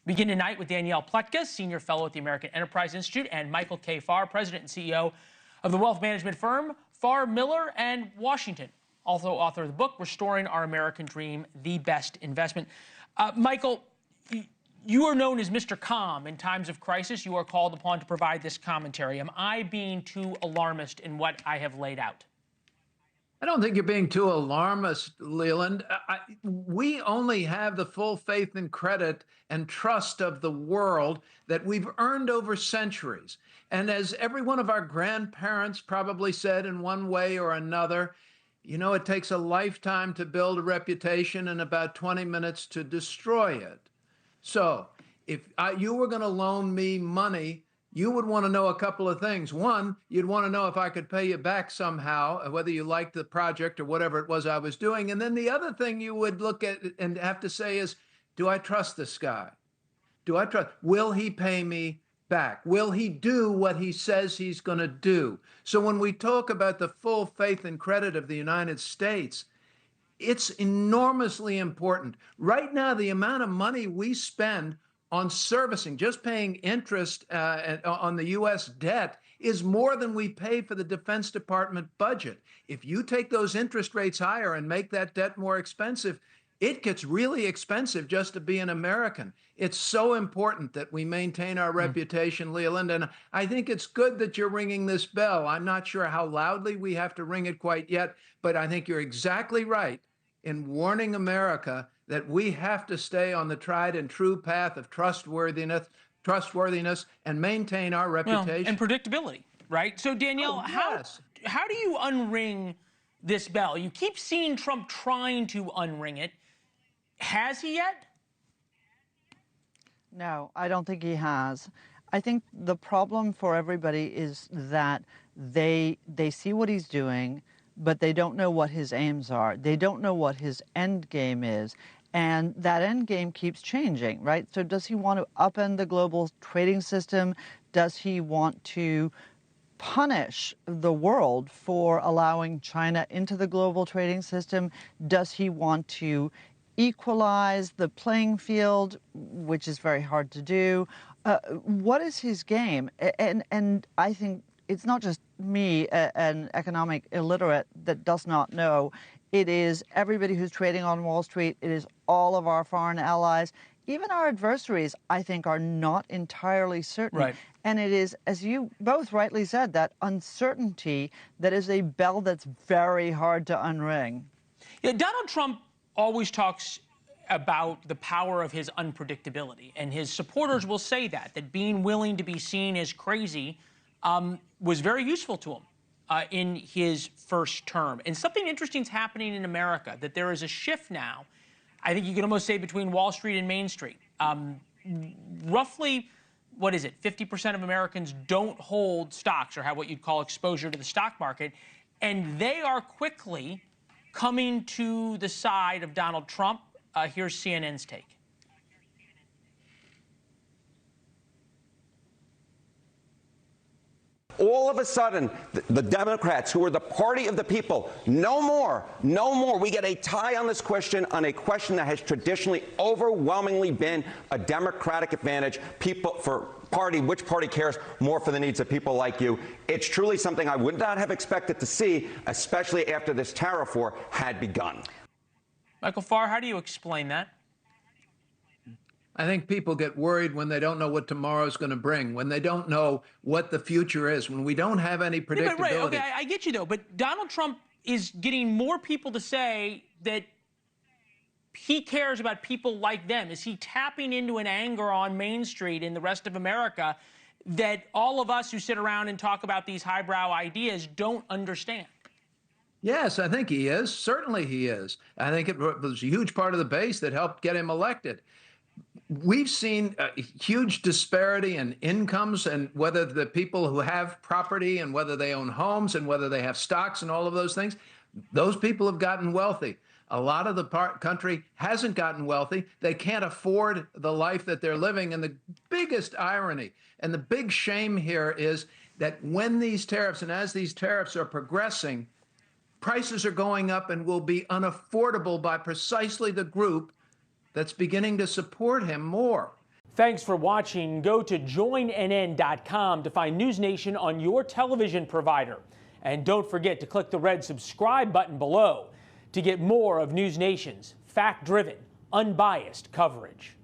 Begin tonight with Danielle Pletka, Senior Fellow at the American Enterprise Institute, and Michael K. Farr, President and CEO of the wealth management firm Farr, Miller and Washington. Also author of the book, Restoring Our American Dream, The Best Investment. Michael, you are known as Mr. Calm. In times of crisis, you are called upon to provide this commentary. Am I being too alarmist in what I have laid out? I don't think you're being too alarmist, Leland. We only have the full faith and credit and trust of the world that we've earned over centuries. And as every one of our grandparents probably said in one way or another, you know, it takes a lifetime to build a reputation and about 20 minutes to destroy it. So if you were going to loan me money, you would want to know a couple of things. One, you'd want to know if I could pay you back somehow, whether you liked the project or whatever it was I was doing. And then the other thing you would look at and have to say is, do I trust this guy? Do I trust? Will he pay me back? Will he do what he says he's going to do? So when we talk about the full faith and credit of the United States, it's enormously important. Right now, the amount of money we spend on servicing, just paying interest on the U.S. debt is more than we pay for the Defense Department budget. If you take those interest rates higher and make that debt more expensive, it gets really expensive just to be an American. It's so important that we maintain our reputation, Leland, and I think it's good that you're ringing this bell. I'm not sure how loudly we have to ring it quite yet, but I think you're exactly right in warning America that we have to stay on the tried and true path of trustworthiness, and maintain our reputation. And predictability, right? So, Danielle, yes. how do you unring this bell? You keep seeing Trump trying to unring it. Has he yet? No, I don't think he has. I think the problem for everybody is that they see what he's doing, but they don't know what his aims are. They don't know what his end game is. And that end game keeps changing, right? So does he want to upend the global trading system? Does he want to punish the world for allowing China into the global trading system? Does he want to equalize the playing field, which is very hard to do? What is his game? And I think it's not just me, an economic illiterate, that does not know. It is everybody who's trading on Wall Street. It is all of our foreign allies. Even our adversaries, I think, are not entirely certain. Right. And it is, as you both rightly said, that uncertainty that is a bell that's very hard to unring. Yeah, Donald Trump always talks about the power of his unpredictability, and his supporters will say that being willing to be seen as crazy was very useful to him in his first term. And something interesting is happening in America, that there is a shift now, I think you could almost say, between Wall Street and Main Street. Roughly, what is it, 50% of Americans don't hold stocks or have what you'd call exposure to the stock market, and they are quickly coming to the side of Donald Trump. Here's CNN's take. All of a sudden, the Democrats, who are the party of the people, no more. We get a tie on this question, on a question that has traditionally overwhelmingly been a Democratic advantage. Which party cares more for the needs of people like you? It's truly something I would not have expected to see, especially after this tariff war had begun. Michael Farr, how do you explain that? I think people get worried when they don't know what tomorrow's going to bring, when they don't know what the future is, when we don't have any predictability. Yeah, but right, okay, I get you, though. But Donald Trump is getting more people to say that he cares about people like them. Is he tapping into an anger on Main Street and the rest of America that all of us who sit around and talk about these highbrow ideas don't understand? Yes, I think he is. Certainly he is. I think it was a huge part of the base that helped get him elected. We've seen a huge disparity in incomes, and whether the people who have property and whether they own homes and whether they have stocks and all of those things, those people have gotten wealthy. A lot of the country hasn't gotten wealthy. They can't afford the life that they're living. And the biggest irony and the big shame here is that when these tariffs and as these tariffs are progressing, prices are going up and will be unaffordable by precisely the group that's beginning to support him more. Thanks for watching. Go to joinnn.com to find NewsNation on your television provider. And don't forget to click the red subscribe button below to get more of NewsNation's fact-driven, unbiased coverage.